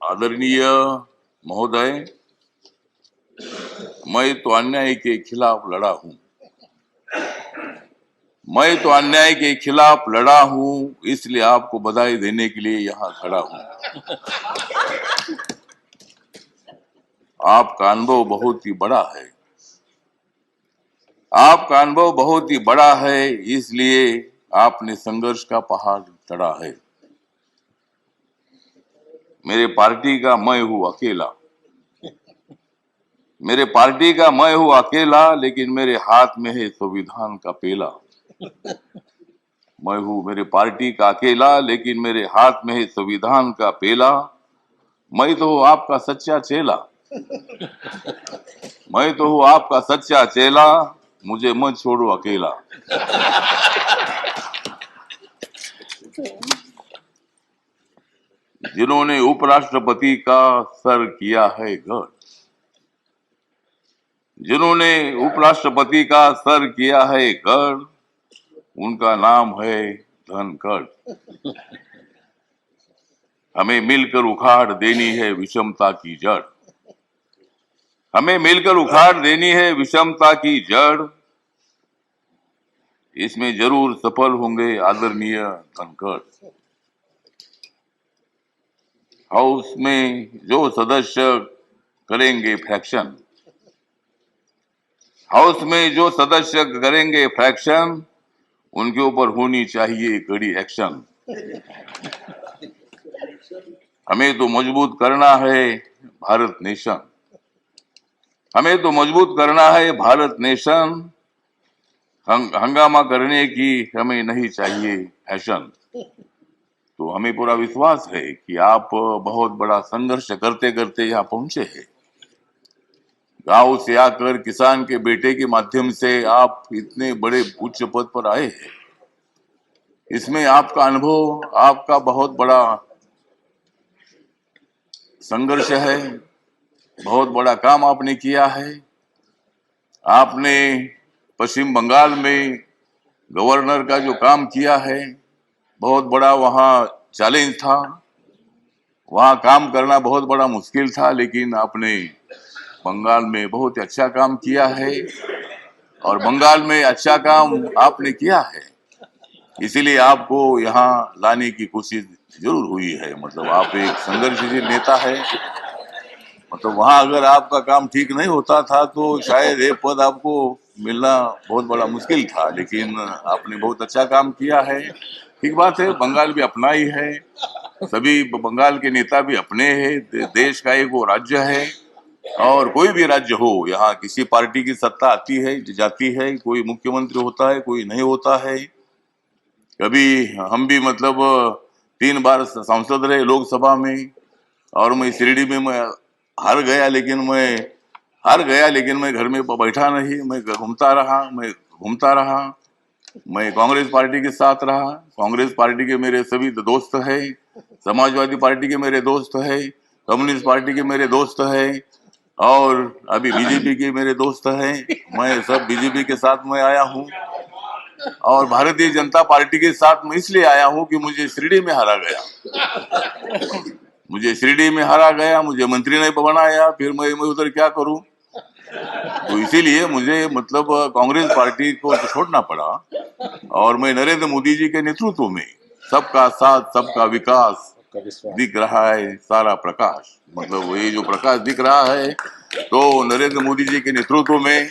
आदरणीय महोदय, मैं तो अन्याय के खिलाफ लड़ा हूं। मैं तो अन्याय के खिलाफ लड़ा हूं, इसलिए आपको बधाई देने के लिए यहाँ खड़ा हूं। आपका अनुभव बहुत ही बड़ा है। आपका अनुभव बहुत ही बड़ा है, इसलिए आपने संघर्ष का पहाड़ चढ़ा है। मेरे पार्टी का मैं हूं अकेला। मेरे पार्टी का मैं हूं अकेला, लेकिन मेरे हाथ में है संविधान का पेला। मैं हूं मेरे पार्टी का अकेला, लेकिन मेरे हाथ में है संविधान का पेला। मैं तो हूं आपका सच्चा चेला। मैं तो हूं आपका सच्चा चेला, मुझे मत छोड़ो अकेला। जिन्होंने उपराष्ट्रपति का सर किया है गढ़, जिन्होंने उपराष्ट्रपति का सर किया है गढ़, उनका नाम है धनखड़। हमें मिलकर उखाड़ देनी है विषमता की जड़। हमें मिलकर उखाड़ देनी है विषमता की जड़। इसमें जरूर सफल होंगे आदरणीय धनखड़। हाउस में जो सदस्य करेंगे फ्रैक्शन, हाउस में जो सदस्य करेंगे फ्रैक्शन, उनके ऊपर होनी चाहिए कड़ी एक्शन। हमें तो मजबूत करना है भारत नेशन। हमें तो मजबूत करना है भारत नेशन। हंगामा करने की हमें नहीं चाहिए फैशन। तो हमें पूरा विश्वास है कि आप बहुत बड़ा संघर्ष करते करते यहाँ पहुंचे हैं। गांव से आकर किसान के बेटे के माध्यम से आप इतने बड़े उच्च पद पर आए हैं। इसमें आपका अनुभव, आपका बहुत बड़ा संघर्ष है। बहुत बड़ा काम आपने किया है। आपने पश्चिम बंगाल में गवर्नर का जो काम किया है, बहुत बड़ा वहाँ चैलेंज था। वहाँ काम करना बहुत बड़ा मुश्किल था, लेकिन आपने बंगाल में बहुत अच्छा काम किया है और बंगाल में अच्छा काम आपने किया है। इसीलिए आपको यहाँ लाने की कोशिश जरूर हुई है। मतलब आप एक संघर्षशील नेता है। मतलब वहाँ अगर आपका काम ठीक नहीं होता था तो शायद ये पद आपको मिलना बहुत बड़ा मुश्किल था, लेकिन आपने बहुत अच्छा काम किया है। ठीक बात है, बंगाल भी अपना ही है। सभी बंगाल के नेता भी अपने हैं। देश का एक वो राज्य है, और कोई भी राज्य हो, यहाँ किसी पार्टी की सत्ता आती है जाती है। कोई मुख्यमंत्री होता है, कोई नहीं होता है। कभी हम भी मतलब 3 बार सांसद रहे लोकसभा में, और मैं शिरडी में मैं हार गया, लेकिन मैं घर में बैठा नहीं। मैं घूमता रहा। मैं कांग्रेस पार्टी के साथ रहा। कांग्रेस पार्टी के मेरे सभी दोस्त हैं। समाजवादी पार्टी के मेरे दोस्त हैं। कम्युनिस्ट पार्टी के मेरे दोस्त हैं, और अभी बीजेपी के मेरे दोस्त हैं। मैं सब बीजेपी के साथ में आया हूँ, और भारतीय जनता पार्टी के साथ में इसलिए आया हूँ कि मुझे शिरडी में हारा गया। मुझे मंत्री ने बनाया, फिर मैं उधर क्या करूं। तो इसीलिए मुझे मतलब कांग्रेस पार्टी को छोड़ना पड़ा, और मैं नरेंद्र मोदी जी के नेतृत्व में सबका साथ सबका विकास दिख रहा है सारा प्रकाश। मतलब ये जो प्रकाश दिख रहा है, तो नरेंद्र मोदी जी के नेतृत्व में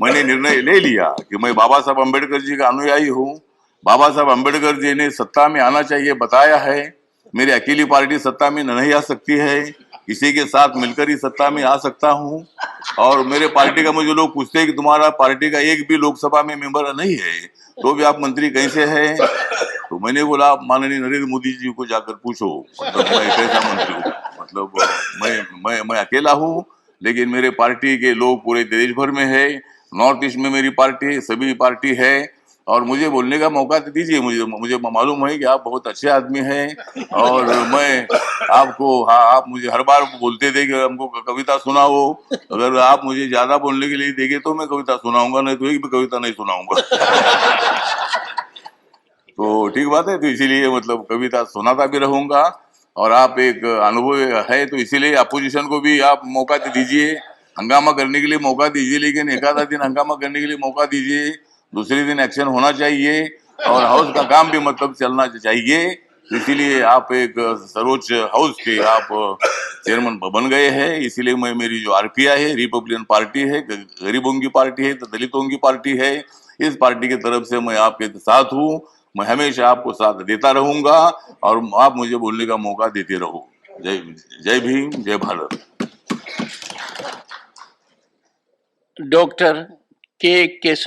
मैंने निर्णय ले लिया कि मैं बाबा साहब अम्बेडकर जी का अनुयायी हूँ। बाबा साहब अम्बेडकर जी ने सत्ता में आना चाहिए बताया है। मेरी अकेली पार्टी सत्ता में नहीं आ सकती है, किसी के साथ मिलकर ही सत्ता में आ सकता हूँ। और मेरे पार्टी का मुझे लोग पूछते हैं कि तुम्हारा पार्टी का एक भी लोकसभा में मेंबर नहीं है, तो भी आप मंत्री कैसे हैं? तो मैंने बोला, आप माननीय नरेंद्र मोदी जी को जाकर पूछो, मतलब मैं कैसा मंत्री हूँ। मतलब मैं अकेला हूँ, लेकिन मेरे पार्टी के लोग पूरे देश भर में है। नॉर्थ ईस्ट में मेरी पार्टी, सभी पार्टी है, और मुझे बोलने का मौका तो दीजिए। मुझे मालूम है कि आप बहुत अच्छे आदमी हैं, और मैं आपको, हाँ, आप मुझे हर बार बोलते थे कि हमको कविता सुनाओ। अगर आप मुझे ज्यादा बोलने के लिए देंगे तो मैं कविता सुनाऊंगा, नहीं तो एक भी कविता नहीं सुनाऊंगा। तो ठीक बात है। तो इसीलिए मतलब कविता सुनाता भी रहूंगा, और आप एक अनुभव है तो इसीलिए अपोजिशन को भी आप मौका दीजिए, हंगामा करने के लिए मौका दीजिए, लेकिन एक आधा दिन हंगामा करने के लिए मौका दीजिए, दूसरे दिन एक्शन होना चाहिए, और हाउस का काम भी मतलब चलना चाहिए। इसीलिए आप एक सर्वोच्च हाउस के आप चेयरमैन बन गए हैं। इसीलिए मैं, मेरी जो आरपीआई है, रिपब्लिकन पार्टी है, गरीबों की पार्टी है, दलितों की पार्टी है, इस पार्टी की तरफ से मैं आपके साथ हूँ। मैं हमेशा आपको साथ देता रहूंगा, और आप मुझे बोलने का मौका देते रहो। जय जय भीम, जय भारत। डॉक्टर के केशव